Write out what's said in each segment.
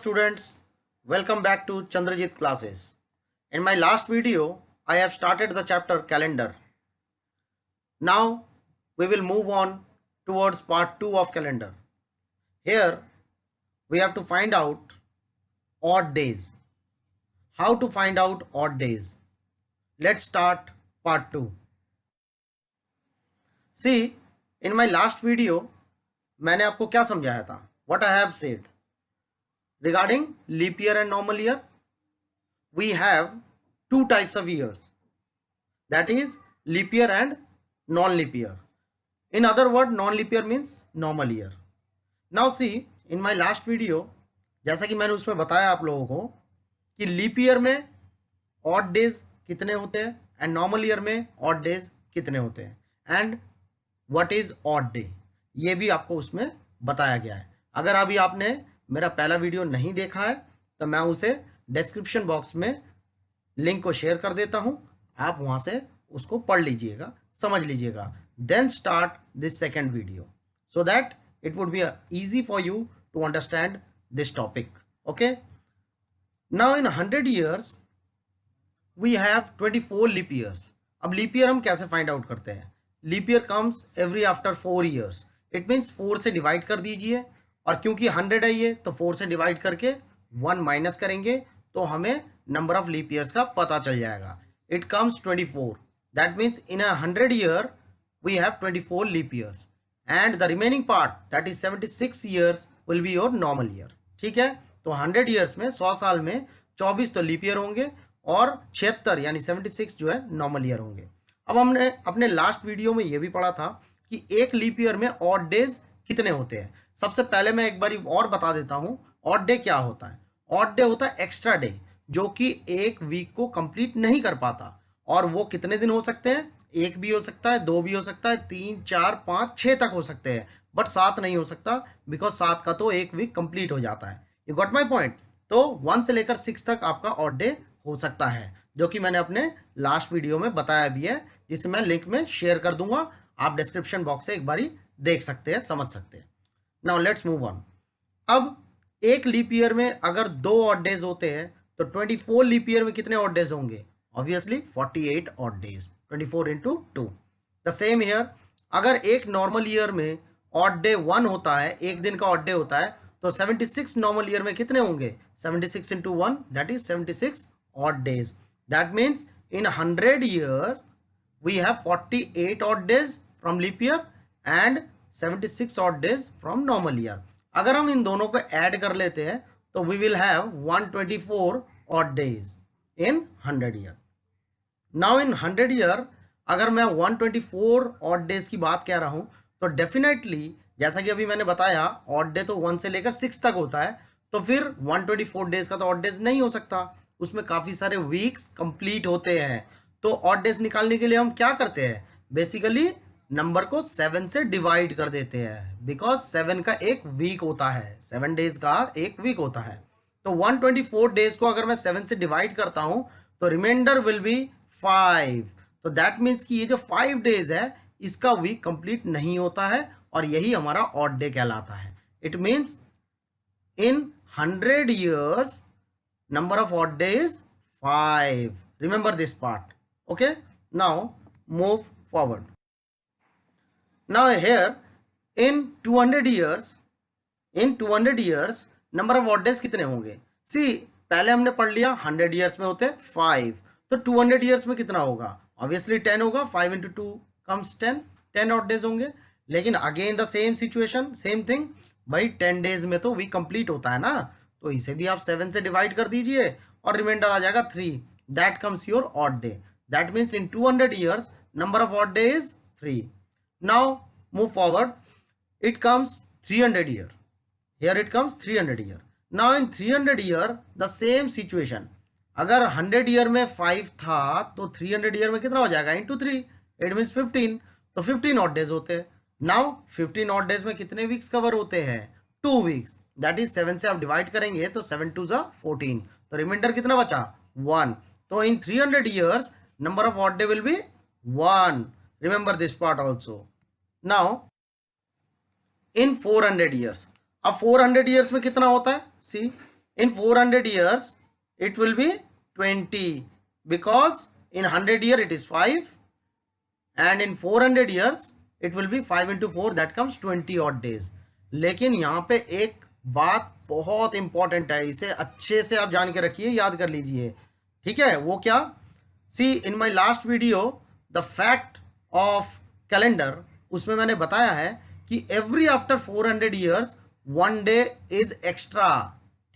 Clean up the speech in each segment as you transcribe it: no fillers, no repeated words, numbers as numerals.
students, welcome back to Chandrajit classes. In my last video, I have started the chapter calendar. Now we will move on towards part 2 of calendar. Here we have to find out odd days. How to find out odd days? Let's start part 2. See, in my last video, मैंने आपको क्या समझाया था? What I have said. Regarding leap year and normal year, we have two types of years, that is leap year and non-leap year. In other words, non-leap year means normal year. Now see, in my last video, जैसा कि मैंने उसमें बताया आप लोगों को कि leap year में ऑड डेज कितने होते हैं एंड नॉर्मल ईयर में ऑड डेज कितने होते हैं and what is odd day, ये भी आपको उसमें बताया गया है. अगर अभी आपने मेरा पहला वीडियो नहीं देखा है तो मैं उसे डिस्क्रिप्शन बॉक्स में लिंक को शेयर कर देता हूं, आप वहां से उसको पढ़ लीजिएगा, समझ लीजिएगा. Then start this second video so that it would be easy for you to understand this topic. Okay, now in 100 years we have 24 leap years. अब लीप ईयर हम कैसे फाइंड आउट करते हैं? Leap year comes every after 4 years. It means 4 से divide कर दीजिए और क्योंकि 100 है ये तो 4 से डिवाइड करके 1 माइनस करेंगे तो हमें नंबर ऑफ लीप ईयर्स का पता चल जाएगा. It comes 24. That means in 100 year we have 24 leap years and the remaining part that is 76 years will be your normal year. ठीक है, तो 100 years में 100 साल में 24 तो लीप ईयर होंगे और 76 यानी 76 जो है नॉर्मल ईयर होंगे. अब हमने अपने लास्ट वीडियो में ये भी पढ़ा था कि एक लीप ईयर में ऑड डेज कितने होते हैं. सबसे पहले मैं एक बार और बता देता हूं ऑड डे क्या होता है. ऑड डे होता है एक्स्ट्रा डे जो कि एक वीक को कंप्लीट नहीं कर पाता, और वो कितने दिन हो सकते हैं? एक भी हो सकता है, 2 भी हो सकता है, 3, 4, 5, 6 तक हो सकते हैं, बट 7 नहीं हो सकता बिकॉज 7 का तो एक वीक कंप्लीट हो जाता है. You got my point. तो 1 से लेकर 6 तक आपका ऑड डे हो सकता है, जो कि मैंने अपने लास्ट वीडियो में बताया भी है, जिसे मैं लिंक में शेयर कर दूंगा. आप डिस्क्रिप्शन बॉक्स से एक बारी देख सकते हैं, समझ सकते हैं. Now let's move on. अब एक लीप ईयर में अगर 2 ऑड डेज होते हैं तो 24 लीप ईयर में कितने ऑड डेज होंगे? Obviously 48 odd days. 24 into 2. The same year अगर एक नॉर्मल ईयर में ऑड डे 1 होता है, एक दिन का ऑड डे होता है, तो 76 नॉर्मल ईयर में कितने होंगे? 76 into 1 that is 76 odd days. That means in 100 years we have 48 odd days from leap year and 76 odd days from normal year. अगर हम इन दोनों को ऐड कर लेते हैं तो we will have 124 odd days in 100 year. Now in 100 year अगर मैं 124 odd days की बात कह रहा हूं तो डेफिनेटली जैसा कि अभी मैंने बताया ऑड डे तो 1 से लेकर 6 तक होता है, तो फिर 124 डेज का तो ऑड डेज नहीं हो सकता, उसमें काफी सारे वीक्स कंप्लीट होते हैं. तो ऑड डेज निकालने के लिए हम क्या करते हैं? बेसिकली नंबर को 7 से डिवाइड कर देते हैं, बिकॉज 7 का एक वीक होता है, 7 डेज का एक वीक होता है. तो 124 डेज को अगर मैं 7 से डिवाइड करता हूं तो रिमाइंडर विल बी 5. तो दैट मीन्स कि ये जो 5 डेज है इसका वीक कंप्लीट नहीं होता है और यही हमारा ऑड डे कहलाता है. It means in 100 years number of odd days 5. Remember this part. Okay, now move forward. Now here in 200 years number of odd days कितने होंगे? See, पहले हमने पढ़ लिया 100 years में होते 5, तो 200 years में कितना होगा? Obviously 10 होगा. 5 into 2 comes 10 odd days होंगे. लेकिन again the same situation, same thing. भाई 10 डेज में तो वीक कंप्लीट होता है ना, तो इसे भी आप 7 से डिवाइड कर दीजिए और रिमाइंडर आ जाएगा 3. That comes your odd day. That means in 200 years number of odd day is 3. Now move forward. It comes 300 year. Here it comes 300 year. Now in 300 year the same situation. अगर 100 year में 5 था तो 300 year में कितना हो जाएगा? Into 3. It means 15. तो 15 odd days होते हैं. नाउ 15 ऑड डेज में कितने वीक्स कवर होते हैं? 2 वीक्स. दैट इज 7 से आप डिवाइड करेंगे तो 7 2 जा 14. तो रिमाइंडर कितना बचा? 1. तो इन 300 years number of odd day will be 1. Remember this part also. Now in 400 years. अब 400 years में कितना होता है? सी In 400 years, it will be 20 because in 100 year it is 5 and in 400 years it will be 5 into 4 that comes 20 odd days. लेकिन यहाँ पे एक बात बहुत इंपॉर्टेंट है, इसे अच्छे से आप जान के रखिए, याद कर लीजिए, ठीक है? वो क्या? See in my last video the fact of calendar, उसमें मैंने बताया है कि every after 400 years 1 day is extra,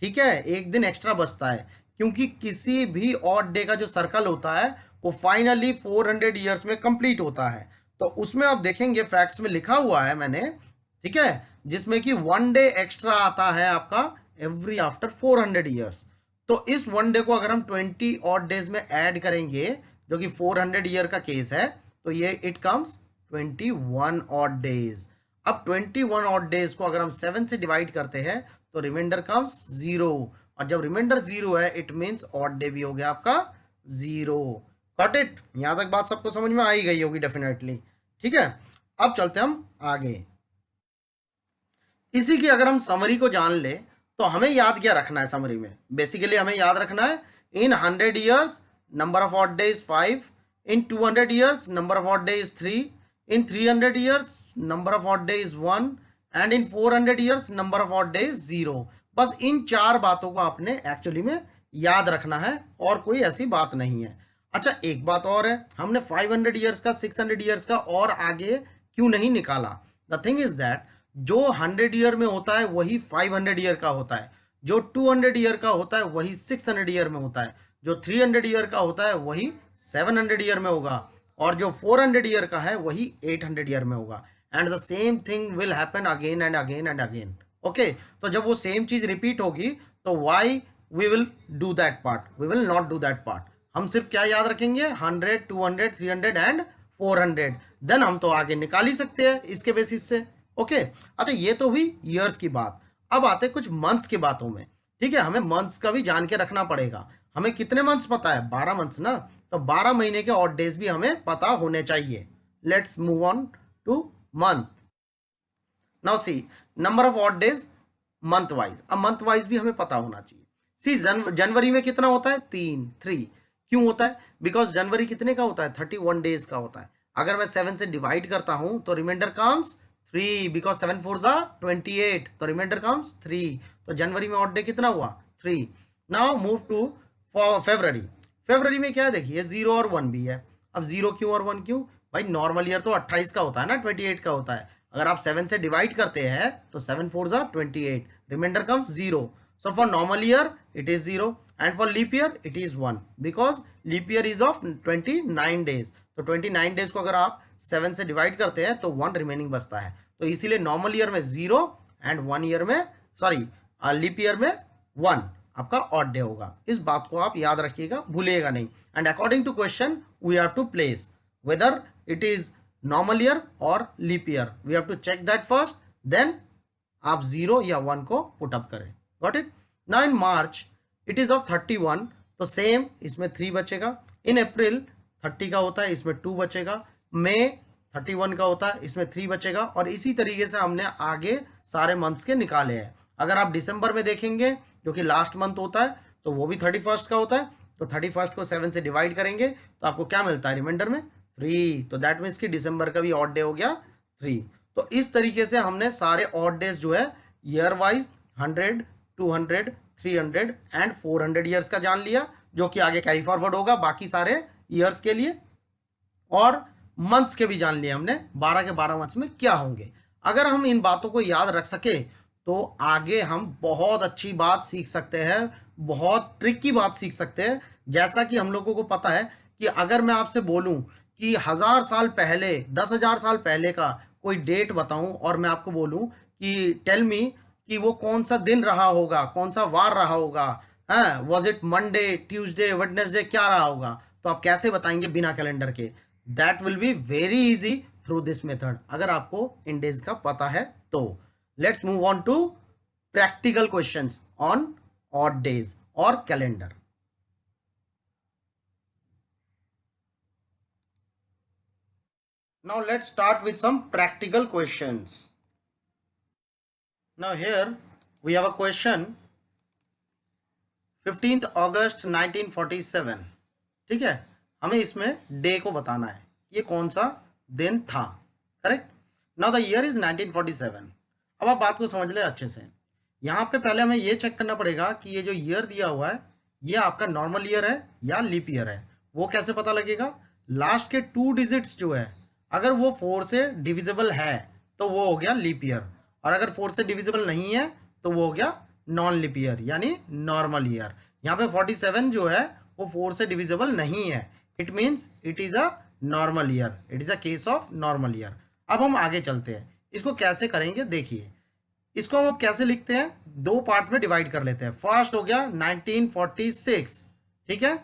ठीक है? एक दिन एक्स्ट्रा बचता है क्योंकि किसी भी ऑड डे का जो सर्कल होता है वो फाइनली 400 ईयर्स में कंप्लीट होता है। तो उसमें आप देखेंगे फैक्ट्स में लिखा हुआ है मैंने, ठीक है, जिसमें कि 1 डे एक्स्ट्रा आता है आपका एवरी आफ्टर 400 ईयर्स। तो इस 1 डे को अगर हम 20 ऑड डेज में ऐड करेंगे जो कि 400 ईयर का केस है, तो ये इट कम्स 21 ऑड डेज। अब 21 ऑड डेज को अगर हम 7 से डिवाइड करते हैं तो रिमाइंडर कम्स 0, और जब रिमाइंडर 0 है इट मीन्स ऑड डे भी हो गया आपका 0। Got it? यहां तक बात सबको समझ में आई गई होगी डेफिनेटली, ठीक है? अब चलते हम आगे। इसी की अगर हम समरी को जान ले तो हमें याद क्या रखना है समरी में? बेसिकली हमें याद रखना है इन 100 years number of odd days 5, in 200 years number of odd days 3, in 300 years number of odd days 1 and in 400 years number of odd days 0। बस इन 4 बातों को आपने एक्चुअली में याद रखना है और कोई ऐसी बात नहीं है। अच्छा, एक बात और है, हमने 500 ईयर्स का, 600 ईयर्स का और आगे क्यों नहीं निकाला? द थिंग इज दैट जो 100 ईयर में होता है वही 500 ईयर का होता है, जो 200 ईयर का होता है वही 600 ईयर में होता है, जो 300 ईयर का होता है वही 700 ईयर में होगा, और जो 400 ईयर का है वही 800 ईयर में होगा। And the same thing will happen again and again and again. Okay, तो जब वो सेम चीज रिपीट होगी तो why we will do that part? We will not do that part. हम सिर्फ क्या याद रखेंगे? 100, 200, 300 एंड 400। देन हम तो आगे निकाल ही सकते हैं इसके बेसिस से। ओके, अच्छा ये तो हुई ईयर्स की बात। अब आते हैं कुछ मंथ्स की बातों में, ठीक है? हमें मंथ्स का भी जान के रखना पड़ेगा। हमें कितने मंथ्स पता है? 12 मंथ्स ना, तो 12 महीने के ऑड डेज भी हमें पता होने चाहिए। Let's move on to month. Now see number of odd days month wise. अब मंथ वाइज भी हमें पता होना चाहिए। सी जनवरी में कितना होता है? 3। क्यों होता है? बिकॉज जनवरी कितने का होता है? 31 डेज का होता है। अगर मैं 7 से डिवाइड करता हूं तो रिमाइंडर कम्स 3 बिकॉज 7 4 जा 28, तो रिमाइंडर कम्स 3। तो जनवरी में ऑड डे कितना हुआ? 3। Now move to February. February में क्या है? देखिए 0 और 1 भी है। अब 0 क्यों और 1 क्यों? भाई नॉर्मल ईयर तो 28 का होता है ना, 28 का होता है। अगर आप 7 से डिवाइड करते हैं तो 7 4 जा 28, reminder comes 0। So for normal year it is 0 and for leap year it is 1 because leap year is of 29 days। तो 29 डेज को अगर आप 7 से डिवाइड करते हैं तो 1 रिमेनिंग बचता है। तो इसीलिए नॉर्मल ईयर में 0 एंड 1 ईयर में, सॉरी लीप ईयर में 1 आपका ऑड डे होगा। इस बात को आप याद रखिएगा, भूलिएगा नहीं। And according to question we have to place whether it is normal year और leap year. We have to check that first, then आप 0 या 1 को पुट अप करें। Got it? Now in March it is of 31, तो same इसमें 3 बचेगा। इन अप्रैल 30 का होता है, इसमें 2 बचेगा। मई 31 का होता है, इसमें 3 बचेगा। और इसी तरीके से हमने आगे सारे मंथ्स के निकाले हैं। अगर आप दिसंबर में देखेंगे जो कि लास्ट मंथ होता है तो वो भी 31 का होता है, तो 31 को 7 से डिवाइड करेंगे तो आपको क्या मिलता है रिमाइंडर में? 3। तो दैट मीन्स कि दिसंबर का भी ऑड डे हो गया 3। तो इस तरीके से हमने सारे ऑड डेज जो है ईयर वाइज 100, 200, 300 एंड 400 ईयर्स का जान लिया, जो कि आगे कैरी फॉरवर्ड होगा बाकी सारे ईयर्स के लिए। और मंथ्स के भी जान लिए हमने, 12 के 12 मंथ्स में क्या होंगे। अगर हम इन बातों को याद रख सके तो आगे हम बहुत अच्छी बात सीख सकते हैं, बहुत ट्रिकी बात सीख सकते हैं। जैसा कि हम लोगों को पता है कि अगर मैं आपसे बोलूं कि 1000 साल पहले, 10,000 साल पहले का कोई डेट बताऊं और मैं आपको बोलूं कि टेल मी कि वो कौन सा दिन रहा होगा, कौन सा वार रहा होगा, हाँ, was it Monday, Tuesday, Wednesday, क्या रहा होगा, तो आप कैसे बताएंगे बिना कैलेंडर के? That will be very easy through this method, अगर आपको इन डेज का पता है तो। Let's move on to practical questions on odd days और calendar. Now let's start with some practical questions. Now here we have a question 15 अगस्त 1947, ठीक है। हमें इसमें डे को बताना है, ये कौन सा दिन था, correct. Now the year is 1947। अब आप बात को समझ ले अच्छे से। यहाँ पे पहले हमें ये चेक करना पड़ेगा कि ये जो ईयर दिया हुआ है ये आपका नॉर्मल ईयर है या लीप ईयर है। वो कैसे पता लगेगा? लास्ट के 2 डिजिट्स जो है अगर वो 4 से डिविजिबल है तो वो हो गया लीप ईयर, और अगर 4 से डिविजिबल नहीं है तो वो हो गया नॉन लीप ईयर यानी नॉर्मल ईयर। यहाँ पे 47 जो है वो 4 से डिविजिबल नहीं है, it means it is a normal year, it is a case of normal year. अब हम आगे चलते हैं, इसको कैसे करेंगे देखिए। इसको हम अब कैसे लिखते हैं, 2 पार्ट में डिवाइड कर लेते हैं। फर्स्ट हो गया 1946, ठीक है,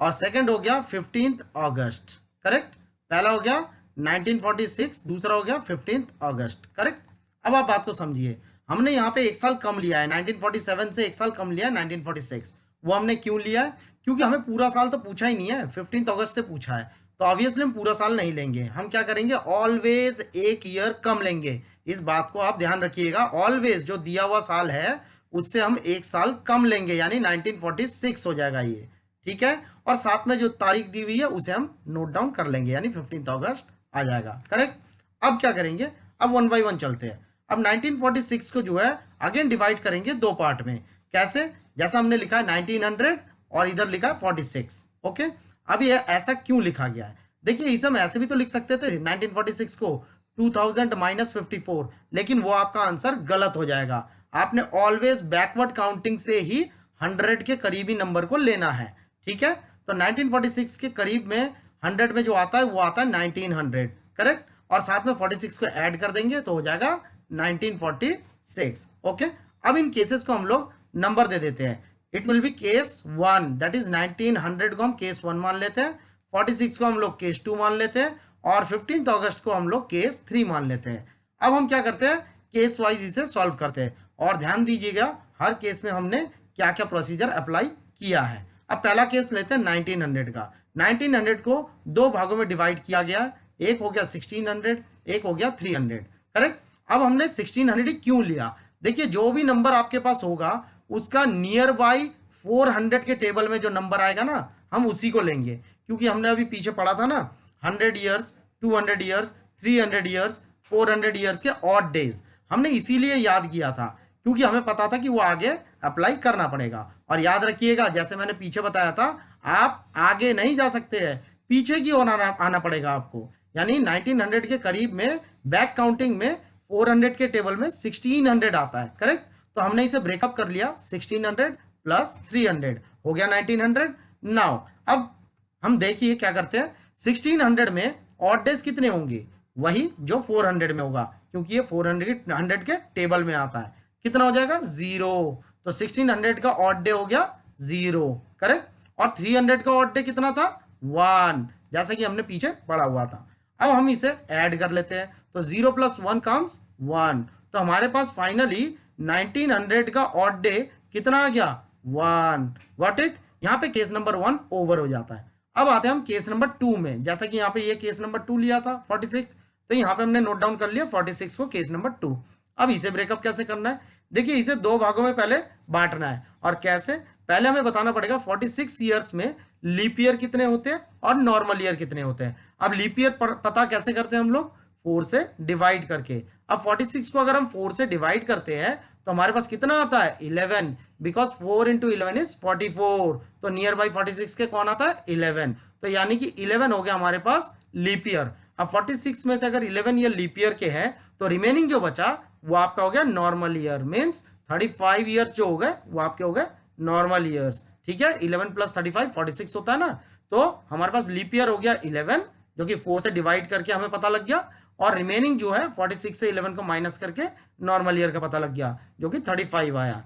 और सेकंड हो गया 15 अगस्त, करेक्ट। पहला हो गया 1946, दूसरा हो गया 15 अगस्त, करेक्ट। अब आप बात को समझिए, हमने यहाँ पे 1 साल कम लिया है, 1947 से 1 साल कम लिया है 1946। वो हमने क्यों लिया है? क्योंकि हमें पूरा साल तो पूछा ही नहीं है, 15 अगस्त से पूछा है, तो ऑब्वियसली हम पूरा साल नहीं लेंगे। हम क्या करेंगे, ऑलवेज 1 ईयर कम लेंगे। इस बात को आप ध्यान रखिएगा, ऑलवेज जो दिया हुआ साल है उससे हम 1 साल कम लेंगे, यानी 1946 हो जाएगा ये, ठीक है। और साथ में जो तारीख दी हुई है उसे हम नोट डाउन कर लेंगे, यानी 15 अगस्त आ जाएगा, करेक्ट। अब क्या करेंगे, अब 1 बाई 1 चलते हैं। अब 1946 को जो है अगेन डिवाइड करेंगे 2 पार्ट में। कैसे? जैसा हमने लिखा है 1900 और इधर लिखा है 46, ओके। अब ये ऐसा क्यों लिखा गया है? देखिए इसे हम ऐसे भी तो लिख सकते थे 1946 को 2000 माइनस 54, लेकिन वो आपका आंसर गलत हो जाएगा। आपने ऑलवेज बैकवर्ड काउंटिंग से ही 100 के करीबी नंबर को लेना है, ठीक है। तो 1946 के करीब में 100 में जो आता है वो आता है 1900, करेक्ट, और साथ में 46 को ऐड कर देंगे तो हो जाएगा 1946, ओके। अब इन केसेस को हम लोग नंबर दे देते हैं। It will be case 1, that is 1900 को हम केस 1 मान लेते हैं, 46 को हम लोग केस 2 मान लेते हैं, और 15 अगस्त को हम लोग केस 3 मान लेते हैं। अब हम क्या करते हैं, केस वाइज इसे सॉल्व करते हैं, और ध्यान दीजिएगा हर केस में हमने क्या क्या प्रोसीजर अप्लाई किया है। अब पहला केस लेते हैं 1900 का। 1900 को 2 भागों में डिवाइड किया गया, एक हो गया 1600, एक हो गया 300, करेक्ट। अब हमने 1600 क्यों लिया? देखिए जो भी नंबर आपके पास होगा उसका नियर बाई 400 के टेबल में जो नंबर आएगा ना, हम उसी को लेंगे, क्योंकि हमने अभी पीछे पढ़ा था ना 100 ईयर्स, 200 ईयर्स, 300 ईयर्स, 400 ईयर्स के ऑड डेज। हमने इसीलिए याद किया था क्योंकि हमें पता था कि वो आगे अप्लाई करना पड़ेगा। और याद रखिएगा जैसे मैंने पीछे बताया था, आप आगे नहीं जा सकते हैं, पीछे की ओर आना पड़ेगा आपको। यानी 1900 के करीब में बैक काउंटिंग में 400 के टेबल में 1600 आता है, करेक्ट। तो हमने इसे ब्रेकअप कर लिया, 1600 प्लस 300 हो गया 1900। नाउ अब हम देखिए क्या करते हैं, 1600 में ऑड डेज कितने होंगे, वही जो 400 में होगा, क्योंकि ये 400 के टेबल में आता है। कितना हो जाएगा 0, तो 1600 का ऑड डे हो गया 0, करेक्ट। और 300 का ऑड डे कितना था 1, जैसा कि हमने पीछे पढ़ा हुआ था। अब हम इसे ऐड कर लेते हैं, तो 0 प्लस 1 कम्स 1, तो हमारे पास फाइनली 1900 का ऑड डे कितना आ गया 1, गॉट इट। यहाँ पे केस नंबर 1 ओवर हो जाता है। अब आते हैं हम केस नंबर 2 में, जैसा कि यहाँ पे ये केस नंबर 2 लिया था 46, तो यहाँ पे हमने नोट डाउन कर लिया 46 को केस नंबर 2। अब इसे ब्रेकअप कैसे करना है, देखिए इसे 2 भागों में पहले बांटना है। और कैसे, पहले हमें बताना पड़ेगा 46 ईयर्स में लीप ईयर कितने होते हैं और नॉर्मल ईयर कितने होते हैं। अब लीप ईयर पता कैसे करते हैं हम लोग, 4 से डिवाइड करके। अब 46 को अगर हम 4 से डिवाइड करते हैं तो हमारे पास कितना आता है 11, बिकॉज 4 इंटू 11 इज 44, तो नियर बाई 46 के कौन आता है 11, तो यानी कि 11 हो गया हमारे पास लीप ईयर। अब 46 में से अगर 11 ईयर लीप ईयर के हैं तो रिमेनिंग जो बचा वो आपका हो गया नॉर्मल ईयर, मीन्स 35 ईयर्स जो हो गए वो आपके हो गए नॉर्मल ईयर्स, ठीक है। 11 प्लस 35 46 होता है ना, तो हमारे पास लीप ईयर हो गया 11, जो कि 4 से डिवाइड करके हमें पता लग गया, और रिमेनिंग जो है 46 से 11 को माइनस करके नॉर्मल ईयर का पता लग गया, जो कि 35 आया।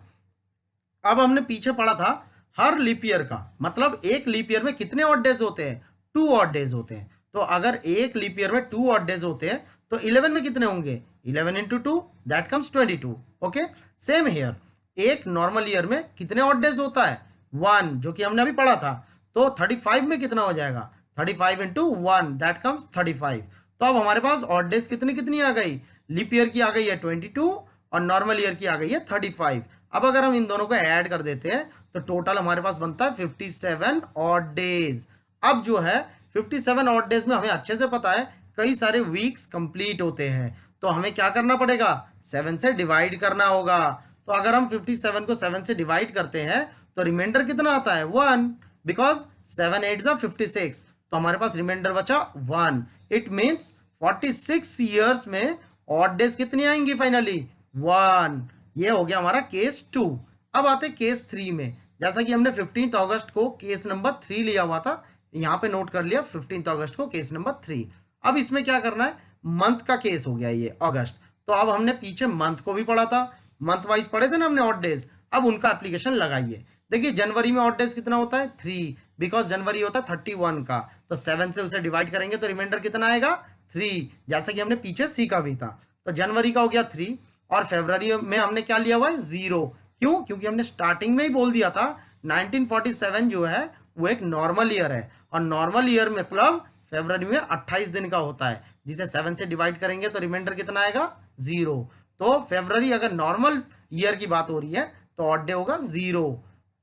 अब हमने पीछे पढ़ा था हर लीप ईयर का मतलब एक लीप ईयर में कितने ऑड डेज होते हैं, 2 ऑड डेज होते हैं। तो अगर एक लीप ईयर में 2 ऑड डेज होते हैं तो 11 में कितने होंगे, 11 into 2 that comes 22, okay. Same here, एक नॉर्मल ईयर में कितने ऑड डेज होता है 1, जो कि हमने अभी पढ़ा था, तो 35 में कितना हो जाएगा 35 इंटू 1 दैट कम्स 35। तो अब हमारे पास ऑड डेज कितनी कितनी आ गई, लीप ईयर की आ गई है 22 और नॉर्मल ईयर की आ गई है 35। अब अगर हम इन दोनों को ऐड कर देते हैं तो टोटल हमारे पास बनता है 57 ऑड डेज। अब जो है 57 ऑड डेज में हमें अच्छे से पता है कई सारे वीक्स कंप्लीट होते हैं, तो हमें क्या करना पड़ेगा, 7 से डिवाइड करना होगा। तो अगर हम 57 को 7 से डिवाइड करते हैं तो रिमाइंडर कितना आता है 1, बिकॉज 7 8 जा 56, तो हमारे पास रिमाइंडर बचा 1। इट मीन्स 46 ईयर्स में ऑड डेज कितनी आएंगी फाइनली 1। ये हो गया हमारा केस 2। अब आते केस 3 में। जैसा कि हमने 15 अगस्त को केस नंबर 3 लिया हुआ था, यहाँ पे नोट कर लिया 15 अगस्त को केस नंबर 3। अब इसमें क्या करना है, मंथ का केस हो गया ये अगस्त, तो अब हमने पीछे मंथ को भी पढ़ा था, मंथ वाइज पढ़े थे ना हमने ऑड डेज। अब उनका एप्लीकेशन लगाइए। देखिए जनवरी में ऑड डेज कितना होता है 3, बिकॉज जनवरी होता है 31 का, तो 7 से उसे डिवाइड करेंगे तो रिमाइंडर कितना आएगा 3, जैसा कि हमने पीछे सीखा भी था। तो जनवरी का हो गया 3, और फरवरी में हमने क्या लिया हुआ है 0। क्यों, क्योंकि हमने स्टार्टिंग में ही बोल दिया था 1947 जो है वो एक नॉर्मल ईयर है, और नॉर्मल ईयर मतलब फरवरी में 28 दिन का होता है, जिसे 7 से डिवाइड करेंगे तो रिमाइंडर कितना आएगा 0। तो फरवरी अगर नॉर्मल ईयर की बात हो रही है तो ऑड डे होगा 0।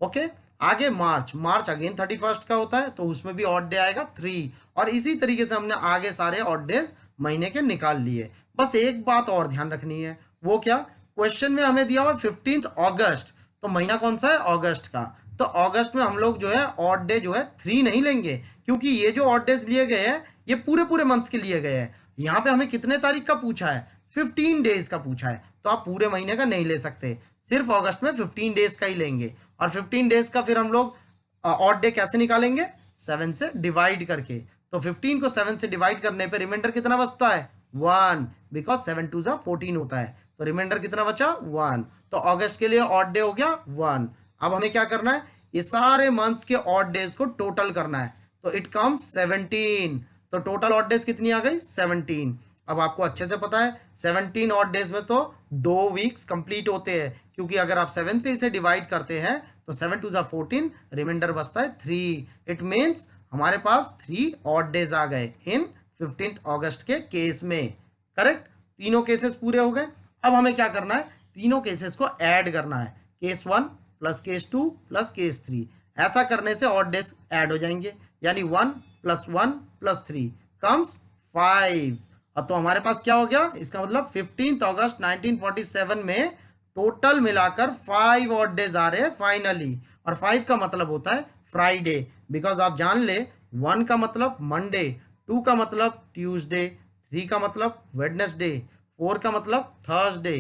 ओके, आगे मार्च, मार्च अगेन 31 का होता है तो उसमें भी ऑड डे आएगा 3, और इसी तरीके से हमने आगे सारे ऑड डेज महीने के निकाल लिए। बस एक बात और ध्यान रखनी है, वो क्या, क्वेश्चन में हमें दिया हुआ 15 अगस्त, तो महीना कौन सा है अगस्त का, तो अगस्त में हम लोग जो है ऑड डे जो है 3 नहीं लेंगे, क्योंकि ये जो ऑड डेज लिए गए हैं ये पूरे पूरे मंथ्स के लिए गए हैं। यहाँ पे हमें कितने तारीख का पूछा है 15 डेज का पूछा है, तो आप पूरे महीने का नहीं ले सकते, सिर्फ अगस्त में 15 डेज का ही लेंगे। और 15 डेज का फिर हम लोग ऑड डे कैसे निकालेंगे, 7 से डिवाइड करके। तो 15 को 7 से डिवाइड करने पे रिमाइंडर कितना बचता है 1, बिकॉज 7 2 14 होता है, तो रिमाइंडर कितना बचा 1। तो अगस्त के लिए ऑड डे हो गया 1। अब हमें क्या करना है, ये सारे मंथ्स के ऑड डेज को टोटल करना है, तो इट कम्स 17। तो टोटल ऑड डेज कितनी आ गई 17। अब आपको अच्छे से पता है 17 ऑड डेज में तो 2 वीक्स कंप्लीट होते हैं, क्योंकि अगर आप 7 से इसे डिवाइड करते हैं तो 7 2 14, रिमाइंडर बचता है 3। इट मीन्स हमारे पास 3 ऑड डेज आ गए इन 15 अगस्त के केस में। करेक्ट, तीनों केसेस पूरे हो गए। अब हमें क्या करना है, तीनों केसेस को ऐड करना है, case 1 plus case 2 plus case 3। ऐसा करने से ऑड डेज ऐड हो जाएंगे, यानी 1 + 1 + 3 कम्स 5। अब तो हमारे पास क्या हो गया, इसका मतलब 15 अगस्त 1947 में टोटल मिलाकर 5 ऑड डेज आ रहे हैं फाइनली। और 5 का मतलब होता है फ्राइडे, बिकॉज आप जान ले 1 का मतलब मंडे, 2 का मतलब ट्यूसडे, 3 का मतलब वेडनेसडे, 4 का मतलब थर्सडे,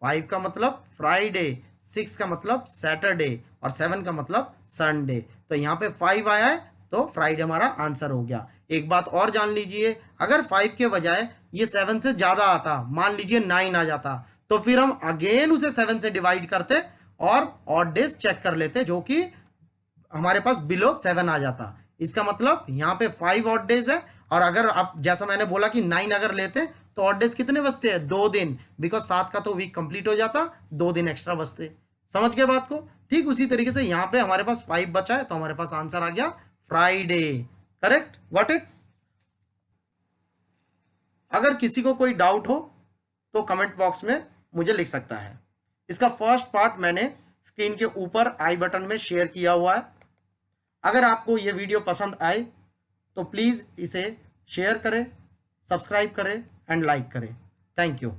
5 का मतलब फ्राइडे, 6 का मतलब सैटरडे, और 7 का मतलब संडे। तो यहाँ पे 5 आया है तो फ्राइडे हमारा आंसर हो गया। एक बात और जान लीजिए, अगर 5 के बजाय ये 7 से ज्यादा आता, मान लीजिए 9 आ जाता, तो फिर हम अगेन उसे 7 से डिवाइड करते और ऑड डेज चेक कर लेते, जो कि हमारे पास बिलो 7 आ जाता। इसका मतलब यहाँ पे 5 ऑड डेज है, और अगर आप जैसा मैंने बोला कि 9 अगर लेते तो ऑड डेज कितने बचते हैं 2 दिन, बिकॉज 7 का तो वीक कंप्लीट हो जाता, 2 दिन एक्स्ट्रा बचते। समझ गए बात को। ठीक उसी तरीके से यहाँ पे हमारे पास 5 बचा है, तो हमारे पास आंसर आ गया फ्राइडे। Correct, got it. अगर किसी को कोई डाउट हो तो कमेंट बॉक्स में मुझे लिख सकता है। इसका फर्स्ट पार्ट मैंने स्क्रीन के ऊपर आई बटन में शेयर किया हुआ है। अगर आपको ये वीडियो पसंद आए तो प्लीज़ इसे शेयर करें, सब्सक्राइब करें एंड लाइक करें। Thank you.